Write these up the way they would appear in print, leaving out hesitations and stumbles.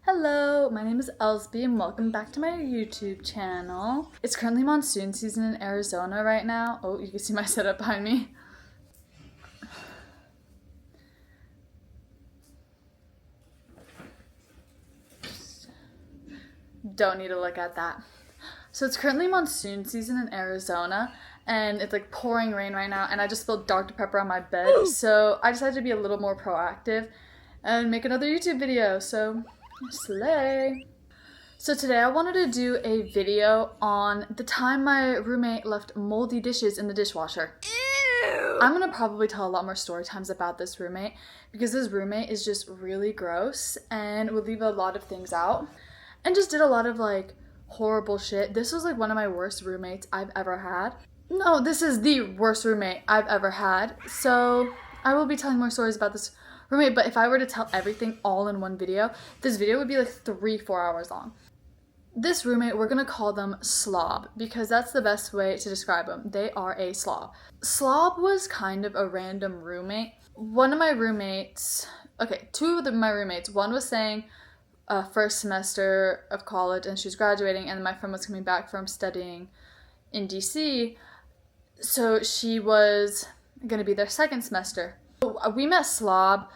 Hello, my name is Elsby and welcome back to my YouTube channel. It's currently monsoon season in Arizona right now. Oh, you can see my setup behind me. Don't need to look at that. So it's currently monsoon season in Arizona and it's like pouring rain right now and I just spilled Dr. Pepper on my bed. So I decided to be a little more proactive and make another YouTube video. So slay. So today I wanted to do a video on the time my roommate left moldy dishes in the dishwasher. Ew. I'm gonna probably tell a lot more story times about this roommate because this roommate is just really gross and would leave a lot of things out and just did a lot of like horrible shit. This was like one of my worst roommates I've ever had. No, this is the worst roommate I've ever had. So I will be telling more stories about this roommate, but if I were to tell everything all in one video, this video would be like 3-4 hours long. This roommate, we're gonna call them slob because that's the best way to describe them. They are a slob. Slob was kind of a random roommate. One of my roommates, two of my roommates, one was saying first semester of college and she's graduating, and my friend was coming back from studying in DC, so she was gonna be their second semester. We met slob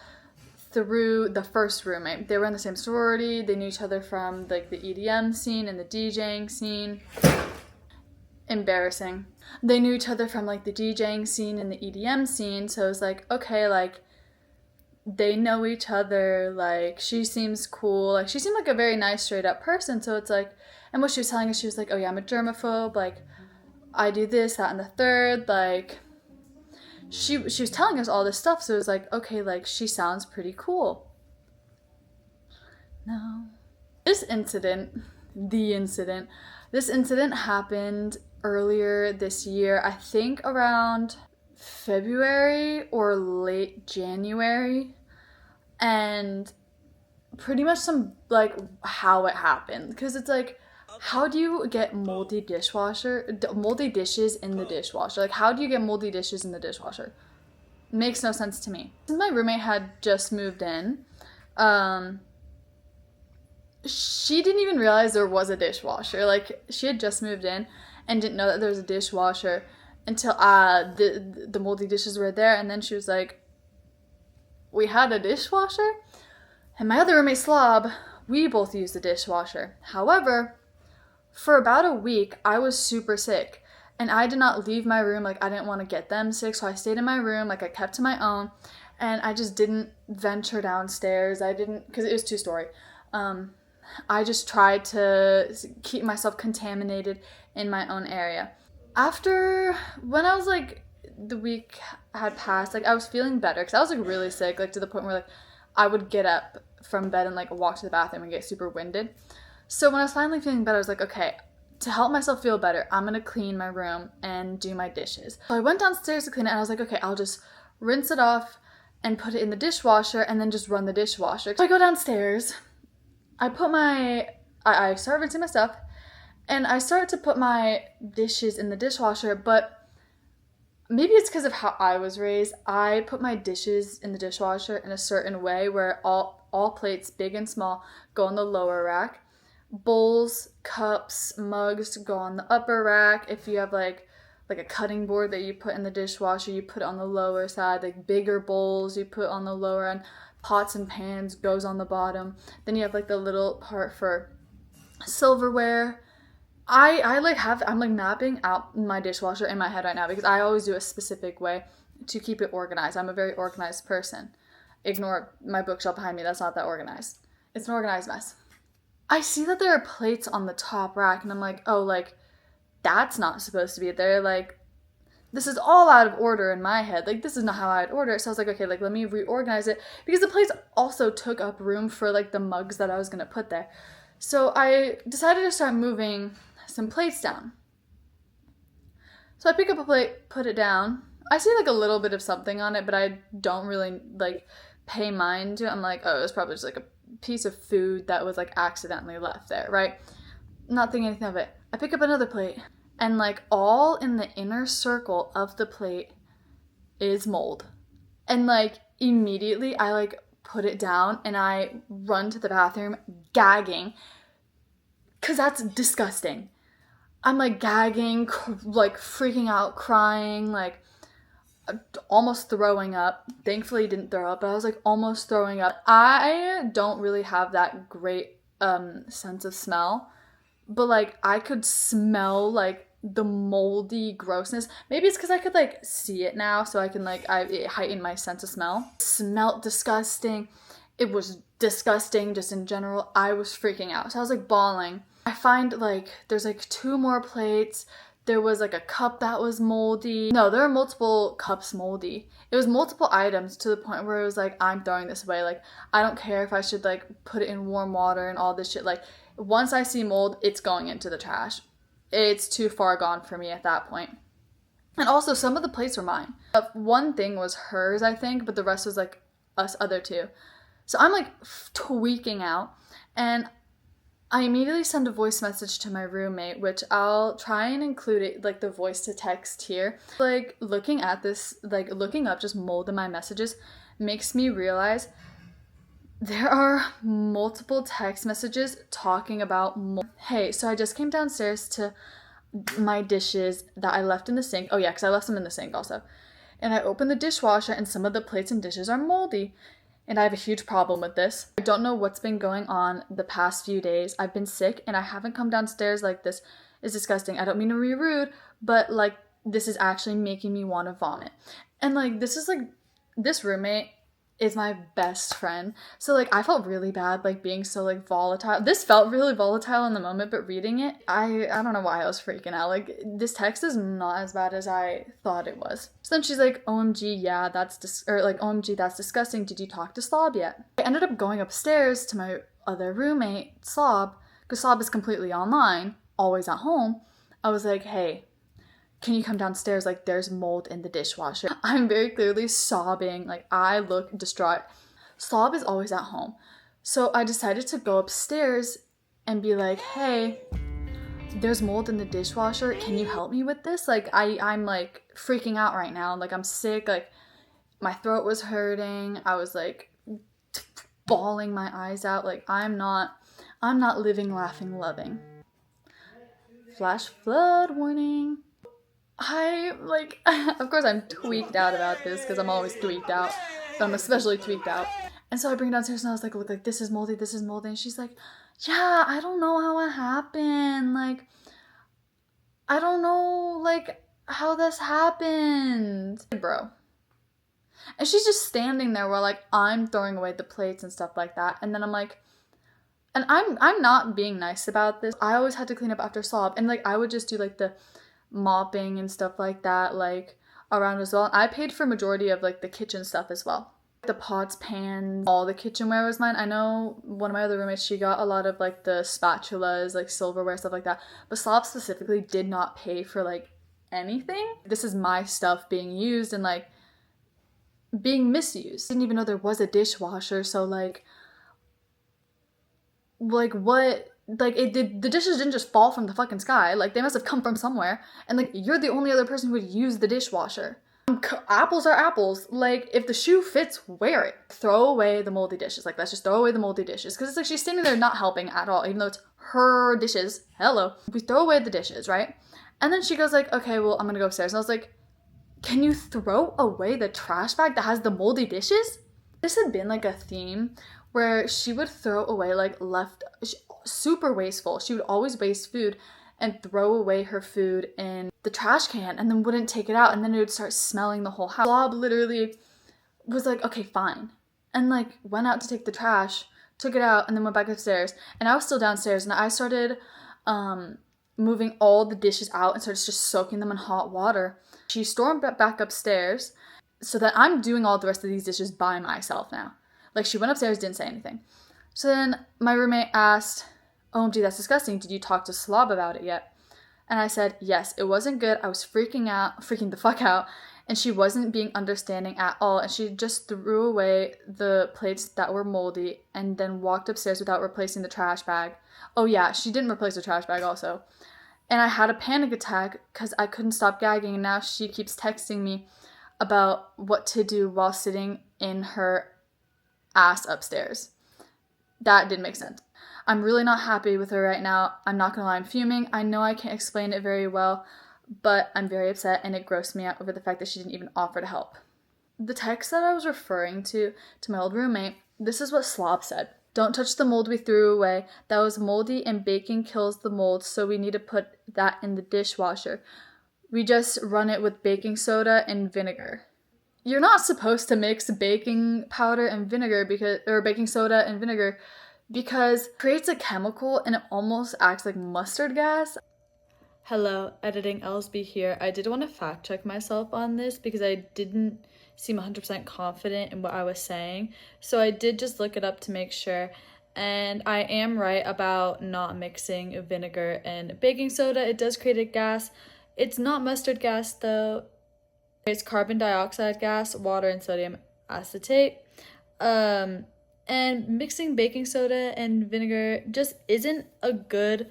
through the first roommate. They were in the same sorority. They knew each other from like the EDM scene and the DJing scene. Embarrassing. They knew each other from like the DJing scene and the EDM scene. So it was like, okay, like they know each other. Like she seems cool. Like she seemed like a very nice, straight up person. So it's like, and what she was telling us, she was like, oh yeah, I'm a germaphobe. Like I do this, that, and the third. Like she was telling us all this stuff, so it was like, okay, like, she sounds pretty cool. No. This incident happened earlier this year, I think around February or late January, and pretty much some, like, how it happened, because it's like, how do you get moldy dishes in the dishwasher? Like, how do you get moldy dishes in the dishwasher? Makes no sense to me. Since my roommate had just moved in, she didn't even realize there was a dishwasher. Like, she had just moved in and didn't know that there was a dishwasher until the moldy dishes were there, and then she was like, we had a dishwasher? And my other roommate, Slob, we both used the dishwasher. However, for about a week, I was super sick, and I did not leave my room. Like, I didn't want to get them sick, so I stayed in my room. Like, I kept to my own, and I just didn't venture downstairs. I didn't, because it was 2-story. I just tried to keep myself contaminated in my own area. When I was, like, the week had passed, like, I was feeling better, because I was, like, really sick, like, to the point where, like, I would get up from bed and, like, walk to the bathroom and get super winded. So when I was finally feeling better, I was like, okay, to help myself feel better, I'm gonna clean my room and do my dishes. So I went downstairs to clean it, and I was like, okay, I'll just rinse it off and put it in the dishwasher and then just run the dishwasher. So I go downstairs, I start rinsing my stuff, and I start to put my dishes in the dishwasher, but maybe it's because of how I was raised. I put my dishes in the dishwasher in a certain way where all plates, big and small, go on the lower rack. Bowls, cups, mugs go on the upper rack. If you have like a cutting board that you put in the dishwasher, you put it on the lower side. Like bigger bowls you put on the lower end. Pots and pans goes on the bottom. Then you have like the little part for silverware. I'm like mapping out my dishwasher in my head right now because I always do a specific way to keep it organized. I'm a very organized person. Ignore my bookshelf behind me. That's not that organized. It's an organized mess. I see that there are plates on the top rack, and I'm like, oh, like, that's not supposed to be there. Like, this is all out of order in my head. Like, this is not how I'd order it. So I was like, okay, like, let me reorganize it. Because the plates also took up room for, like, the mugs that I was going to put there. So I decided to start moving some plates down. So I pick up a plate, put it down. I see, like, a little bit of something on it, but I don't really, like, pay mind to it. I'm like, oh, it's probably just, like, a piece of food that was like accidentally left there, right? Not thinking anything of it. I pick up another plate, and like all in the inner circle of the plate is mold. And like immediately I like put it down and I run to the bathroom gagging, because that's disgusting. I'm like gagging, like freaking out, crying, like almost throwing up. Thankfully didn't throw up, but I was like almost throwing up. I don't really have that great sense of smell, but like I could smell like the moldy grossness. Maybe it's because I could like see it now, so I can like it heightened my sense of smell. It smelled disgusting. It was disgusting just in general. I was freaking out, so I was like bawling. I find like there's like 2 more plates. There was like a cup that was moldy. No, there were multiple cups moldy. It was multiple items to the point where it was like, I'm throwing this away. Like, I don't care if I should like put it in warm water and all this shit. Like, once I see mold, it's going into the trash. It's too far gone for me at that point. And also, some of the plates were mine. One thing was hers, I think, but the rest was like us other 2. So I'm like tweaking out, and I immediately send a voice message to my roommate, which I'll try and include it, like the voice to text here. Like looking at this, like looking up just mold in my messages makes me realize there are multiple text messages talking about mold. Hey, so I just came downstairs to my dishes that I left in the sink. Oh yeah, because I left them in the sink also. And I opened the dishwasher and some of the plates and dishes are moldy. And I have a huge problem with this. I don't know what's been going on the past few days. I've been sick and I haven't come downstairs. Like, this is disgusting. I don't mean to be rude, but like this is actually making me want to vomit. And like this roommate is my best friend. So like I felt really bad like being so like volatile. This felt really volatile in the moment, but reading it, I don't know why I was freaking out. Like, this text is not as bad as I thought it was. So then she's like, OMG, yeah, OMG, that's disgusting. Did you talk to Slob yet? I ended up going upstairs to my other roommate, Slob, because Slob is completely online, always at home. I was like, hey, can you come downstairs? Like, there's mold in the dishwasher. I'm very clearly sobbing. Like, I look distraught. Slob is always at home. So I decided to go upstairs and be like, hey, there's mold in the dishwasher. Can you help me with this? Like, I'm like freaking out right now. Like, I'm sick. Like, my throat was hurting. I was like bawling my eyes out. Like, I'm not living, laughing, loving. Flash flood warning. Of course I'm tweaked out about this because I'm always tweaked out, but I'm especially tweaked out. And so I bring it downstairs and I was like, look, like this is moldy. And she's like, yeah, I don't know how it happened. Like, I don't know, like, how this happened. Bro. And she's just standing there while, like, I'm throwing away the plates and stuff like that. And then I'm like, and I'm not being nice about this. I always had to clean up after Slob. And, like, I would just do, like, the mopping and stuff like that, like, around as well. And I paid for majority of, like, the kitchen stuff as well. The pots, pans, all the kitchenware was mine. I know one of my other roommates, she got a lot of, like, the spatulas, like, silverware, stuff like that. But Slob specifically did not pay for, like, anything. This is my stuff being used and, like, being misused. I didn't even know there was a dishwasher, so, like what? Like, the dishes didn't just fall from the fucking sky. Like, they must have come from somewhere. And, like, you're the only other person who would use the dishwasher. Apples are apples. Like, if the shoe fits, wear it. Throw away the moldy dishes. Like, let's just throw away the moldy dishes. Because it's like she's standing there not helping at all, even though it's her dishes. Hello. We throw away the dishes, right? And then she goes like, okay, well, I'm gonna go upstairs. And I was like, can you throw away the trash bag that has the moldy dishes? This had been, like, a theme where she would throw away, like, super wasteful. She would always waste food and throw away her food in the trash can and then wouldn't take it out, and then it would start smelling the whole house. Bob literally was like, okay, fine. And, like, went out to take the trash, took it out, and then went back upstairs. And I was still downstairs, and I started moving all the dishes out and started just soaking them in hot water. She stormed back upstairs so that I'm doing all the rest of these dishes by myself now. Like, she went upstairs, didn't say anything. So then my roommate asked, OMG, that's disgusting. Did you talk to Slob about it yet? And I said, yes, it wasn't good. I was freaking the fuck out. And she wasn't being understanding at all. And she just threw away the plates that were moldy and then walked upstairs without replacing the trash bag. Oh yeah, she didn't replace the trash bag also. And I had a panic attack because I couldn't stop gagging. And now she keeps texting me about what to do while sitting in her ass upstairs. That didn't make sense. I'm really not happy with her right now. I'm not gonna lie, I'm fuming. I know I can't explain it very well, but I'm very upset, and it grossed me out over the fact that she didn't even offer to help. The text that I was referring to my old roommate, this is what Slob said. Don't touch the mold we threw away. That was moldy, and baking kills the mold, so we need to put that in the dishwasher. We just run it with baking soda and vinegar. You're not supposed to mix baking powder and vinegar or baking soda and vinegar because it creates a chemical and it almost acts like mustard gas. Hello, editing Elsby here. I did want to fact check myself on this because I didn't seem 100% confident in what I was saying. So I did just look it up to make sure. And I am right about not mixing vinegar and baking soda. It does create a gas. It's not mustard gas though. It's carbon dioxide gas, water, and sodium acetate. And mixing baking soda and vinegar just isn't a good,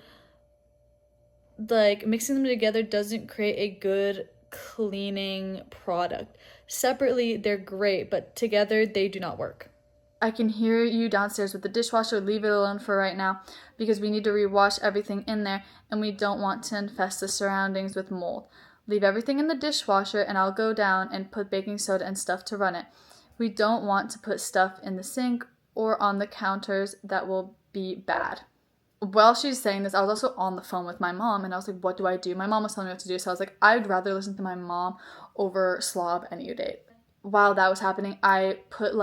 mixing them together doesn't create a good cleaning product. Separately, they're great, but together they do not work. I can hear you downstairs with the dishwasher. Leave it alone for right now because we need to rewash everything in there and we don't want to infest the surroundings with mold. Leave everything in the dishwasher and I'll go down and put baking soda and stuff to run it. We don't want to put stuff in the sink or on the counters that will be bad. While she's saying this, I was also on the phone with my mom and I was like, what do I do? My mom was telling me what to do, so I was like, I'd rather listen to my mom over Slob any day. While that was happening, I put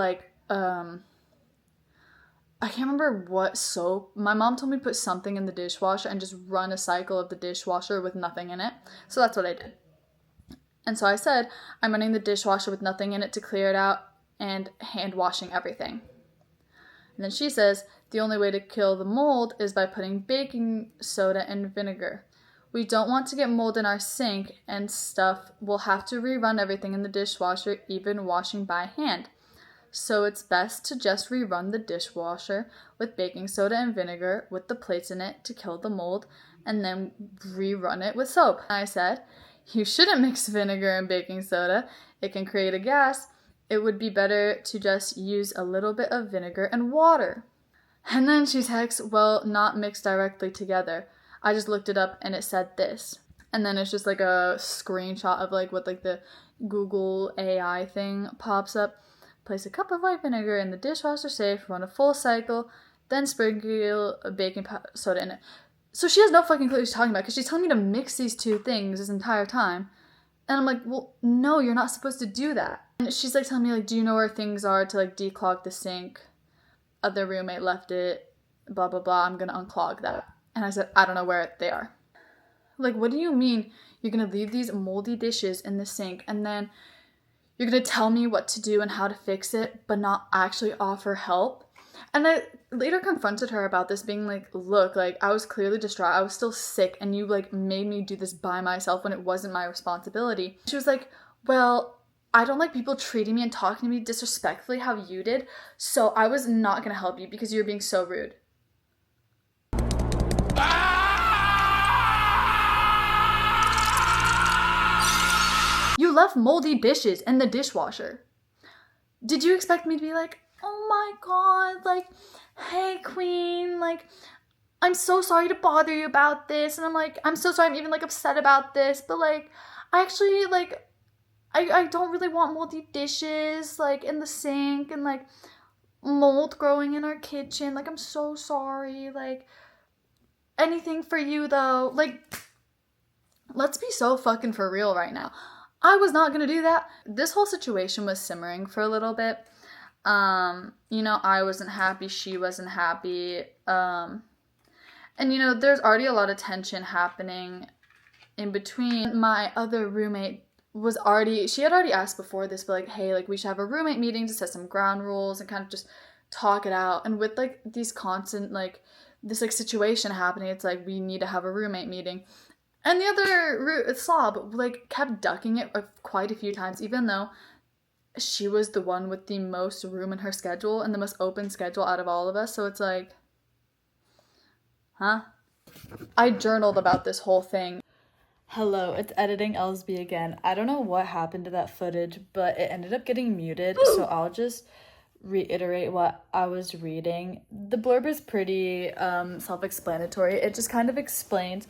I can't remember what soap. My mom told me to put something in the dishwasher and just run a cycle of the dishwasher with nothing in it. So that's what I did. And so I said, I'm running the dishwasher with nothing in it to clear it out and hand washing everything. And then she says, the only way to kill the mold is by putting baking soda and vinegar. We don't want to get mold in our sink and stuff. We'll have to rerun everything in the dishwasher, even washing by hand. So it's best to just rerun the dishwasher with baking soda and vinegar with the plates in it to kill the mold and then rerun it with soap. And I said, you shouldn't mix vinegar and baking soda. It can create a gas. It would be better to just use a little bit of vinegar and water. And then she texts, well, not mixed directly together. I just looked it up and it said this. And then it's just like a screenshot of what the Google AI thing pops up. Place a cup of white vinegar in the dishwasher safe, run a full cycle, then sprinkle baking soda in it. So she has no fucking clue what she's talking about because she's telling me to mix these two things this entire time. And I'm like, well, no, you're not supposed to do that. And she's telling me, do you know where things are to declog the sink? Other roommate left it, blah, blah, blah. I'm going to unclog that. And I said, I don't know where they are. What do you mean you're going to leave these moldy dishes in the sink and then you're going to tell me what to do and how to fix it, but not actually offer help? And I later confronted her about this, being look, I was clearly distraught. I was still sick, and you, made me do this by myself when it wasn't my responsibility. She was like, well, I don't like people treating me and talking to me disrespectfully how you did, so I was not going to help you because you were being so rude. You left moldy dishes in the dishwasher. Did you expect me to be oh my god, hey queen, I'm so sorry to bother you about this, and I'm so sorry I'm even upset about this, but I actually I don't really want moldy dishes in the sink and mold growing in our kitchen. I'm so sorry. Anything for you though. Let's be so fucking for real right now. I was not gonna do that. This whole situation was simmering for a little bit. I wasn't happy, she wasn't happy. And there's already a lot of tension happening in between. My other roommate she had already asked before this, but hey, we should have a roommate meeting to set some ground rules and kind of just talk it out. And with these constant this situation happening, it's we need to have a roommate meeting. And the other slob kept ducking it quite a few times, even though she was the one with the most room in her schedule and the most open schedule out of all of us. So it's huh? I journaled about this whole thing. Hello, it's editing Elsby again. I don't know what happened to that footage, but it ended up getting muted, so I'll just reiterate what I was reading. The blurb is pretty self-explanatory. It just kind of explains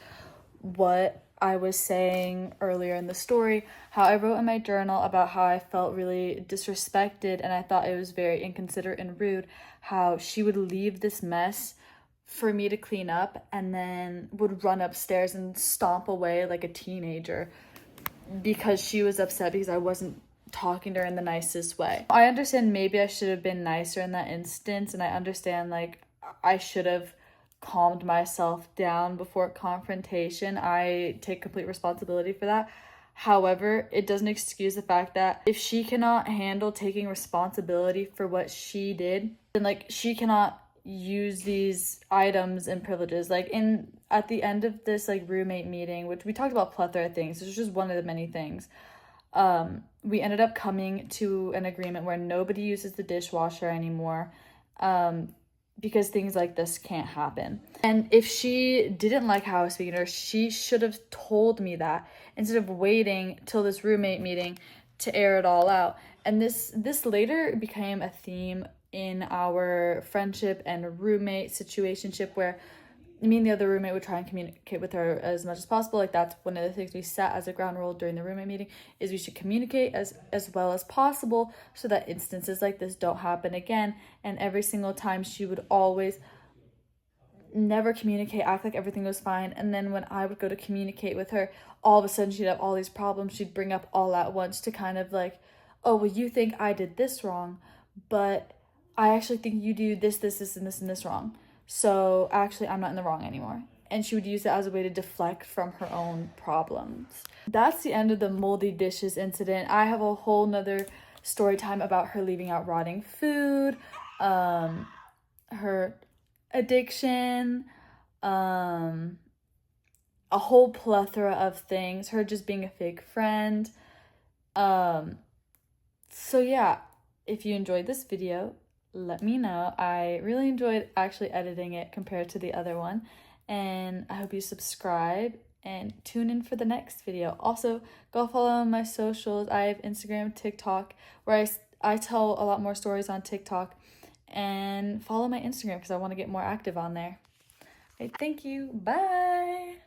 what I was saying earlier in the story, how I wrote in my journal about how I felt really disrespected and I thought it was very inconsiderate and rude, how she would leave this mess for me to clean up and then would run upstairs and stomp away like a teenager because she was upset because I wasn't talking to her in the nicest way. I understand maybe I should have been nicer in that instance, and I understand like I should have calmed myself down before confrontation. I take complete responsibility for that. However, it doesn't excuse the fact that if she cannot handle taking responsibility for what she did, then like she cannot use these items and privileges. Like at the end of this like roommate meeting, which we talked about plethora of things, this was just one of the many things. We ended up coming to an agreement where nobody uses the dishwasher anymore, because things like this can't happen. And if she didn't like how I was speaking to her, she should have told me that instead of waiting till this roommate meeting to air it all out. And this later became a theme in our friendship and roommate situationship, where me and the other roommate would try and communicate with her as much as possible. Like that's one of the things we set as a ground rule during the roommate meeting, is we should communicate as well as possible so that instances like this don't happen again. And every single time she would always never communicate, act like everything was fine, and then when I would go to communicate with her, all of a sudden she'd have all these problems she'd bring up all at once to kind of like, oh, well, you think I did this wrong, but I actually think you do this, and this wrong. So actually, I'm not in the wrong anymore. And she would use it as a way to deflect from her own problems. That's the end of the moldy dishes incident. I have a whole nother story time about her leaving out rotting food, her addiction, a whole plethora of things, her just being a fake friend. So yeah, if you enjoyed this video, let me know. I really enjoyed actually editing it compared to the other one, and I hope you subscribe and tune in for the next video. Also, go follow my socials. I have Instagram, TikTok, where I tell a lot more stories on TikTok, and follow my Instagram because I want to get more active on there. Okay, thank you. Bye.